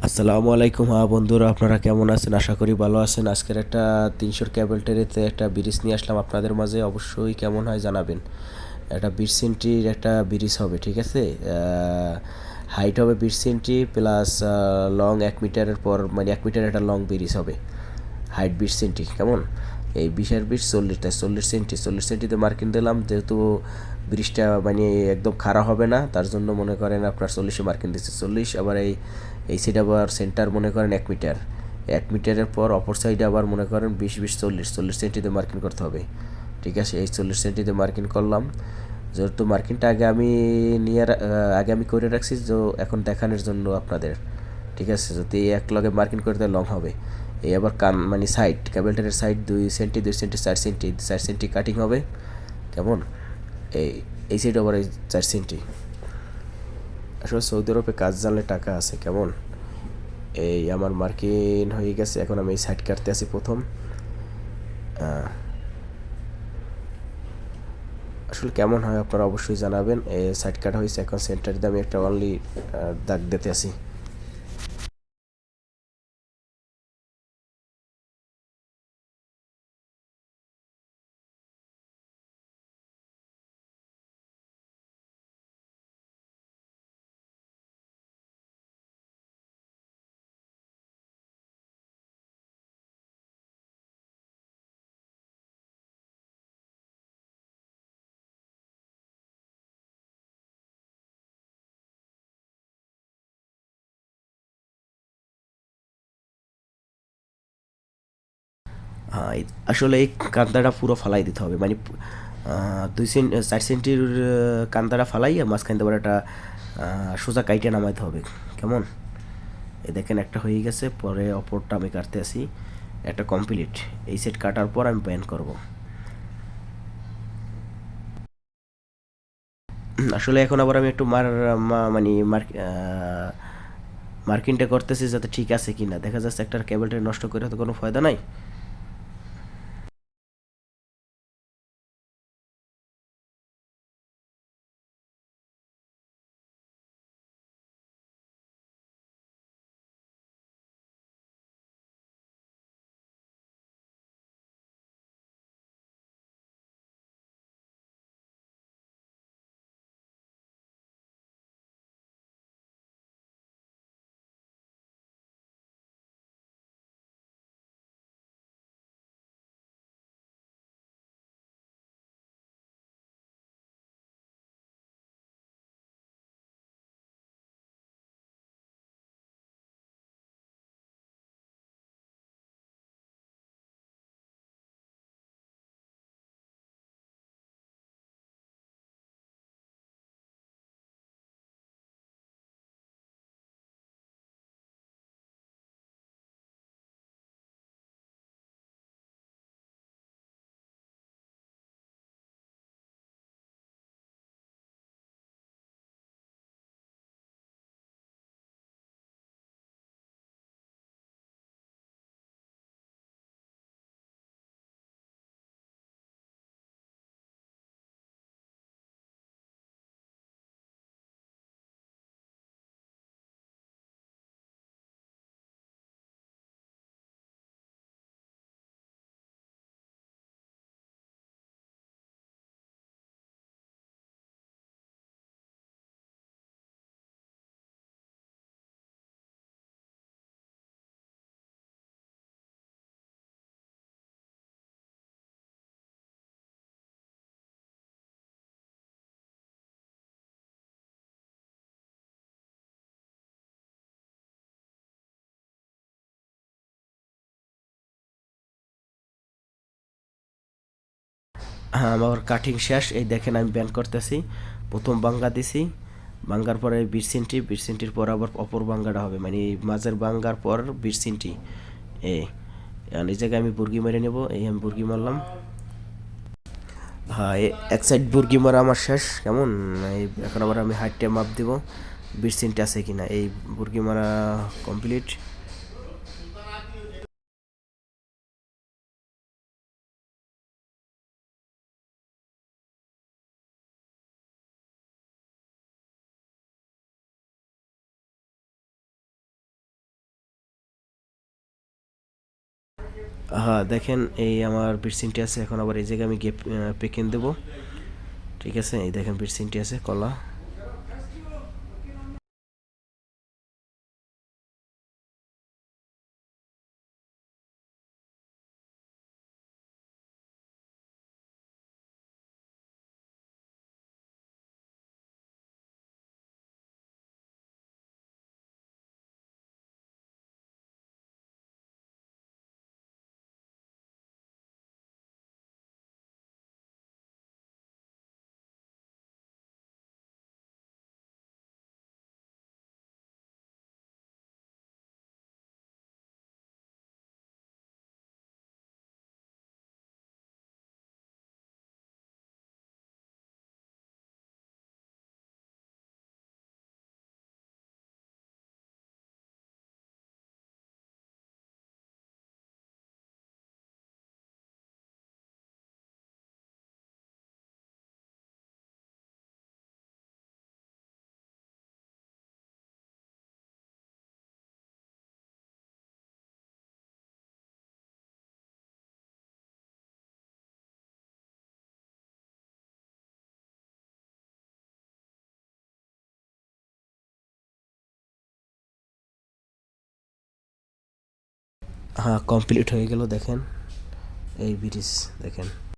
আসসালামু আলাইকুম। হ্যাঁ বন্ধুরা, আপনারা কেমন আছেন? আশা করি ভালো আছেন। আজকের একটা 300 ক্যাবেল টেরিতে একটা ব্রিজ নিয়ে আসলাম আপনাদের মাঝে। অবশ্যই কেমন হয় জানাবেন। একটা 20 সেন্টির একটা ব্রিজ হবে, ঠিক আছে? হাইট হবে 20 সেন্টি প্লাস লং 1 মিটারের পর, মানে 1 মিটার একটা লং ব্রিজ হবে। হাইট 20 সেন্টি, কেমন? এই 20 আর 20 40, তাই 40 সেন্টি। 40 সেন্টিতে মার্কিং দিলাম, যেহেতু ব্রিজটা মানে একদম খাড়া হবে না, তার জন্য মনে করেন আপনার 40-এ মার্কিং দিচ্ছে। 40, আবার এই সাইড আবার সেন্টার মনে করেন 1 মিটার। 1 মিটারের পর অপর সাইডে আবার মনে করেন 20-20 40, 40 সেন্টিতে মার্কিং করতে হবে। ঠিক আছে, এই 40 সেন্টিতে মার্কিং করলাম। যেহেতু মার্কিংটা আগে আমি করে রাখছি, তো এখন দেখানোর জন্য আপনাদের। ঠিক আছে, যদি এক লগে মার্কিং করে দেয় লং হবে। এই আবার কান মানে সাইড, ক্যাবেলটারের side 2 centi, 2 centi, 4 centi, 4 centi cutting হবে, কেমন? এই এই সাইড আবার এই 4 সেন্টি। আসলে সৌদি আরবে কাজ জানলে টাকা আছে, কেমন? এই আমার মার্কিন হয়ে গেছে, এখন আমি এই সাইড কাটতে আছি প্রথম। আসলে কেমন হয় আপনারা অবশ্যই জানাবেন। এই সাইড কাটা হয়েছে, এখন সেন্টার দিয়ে আমি একটা অনলি দাগ দিতে আছি। হ্যাঁ, আসলে এই কান্দাটা পুরো ফালাই দিতে হবে, মানে 4 সেন্টির কান্দাটা ফালাইয়া মাঝখান দিয়ে আবার একটা সোজা কাইটে নামাইতে হবে, কেমন? এই দেখেন একটা হয়ে গেছে, পরে অপরটা আমি কাটতে আসি। একটা কমপ্লিট। এই সেট কাটার পর আমি প্যান করব। আসলে এখন আবার আমি একটু মানে মার্কিংটা করতেছি যাতে ঠিক আছে কিনা। দেখা যাচ্ছে একটা কেবলটা নষ্ট করে তো কোনো ফায়দা নাই। হ্যাঁ, আমার কাটিং শেষ। এই দেখেন আমি ব্যান্ড করতেছি। প্রথম বাঙ্গা দিছি, বাঙ্গার পরে 20 সেন্টি, 20 সেন্টির পর আবার অপর বাঙ্গাটা হবে, মানে এই মাঝের বাঙ্গার পর 20 সেন্টি। এই এই জায়গায় আমি বুর্গি মেরে নেব। এই আমি বুর্গি মারলাম। হ্যাঁ, এক সাইড বুর্গি মারা আমার শেষ, কেমন? এই এখন আবার আমি হাইটটা মাপ দিব 20 সেন্টি আছে কিনা। এই বুর্গি মারা কমপ্লিট। হ্যাঁ দেখেন এই আমার বিটসিনটি আছে, এখন আবার এই জায়গায় আমি গেপ পেকেন দেবো। ঠিক আছে, এই দেখেন বিটসিনটি আছে কলা। হ্যাঁ কমপ্লিট হয়ে গেল, দেখেন এই ব্রিজ দেখেন।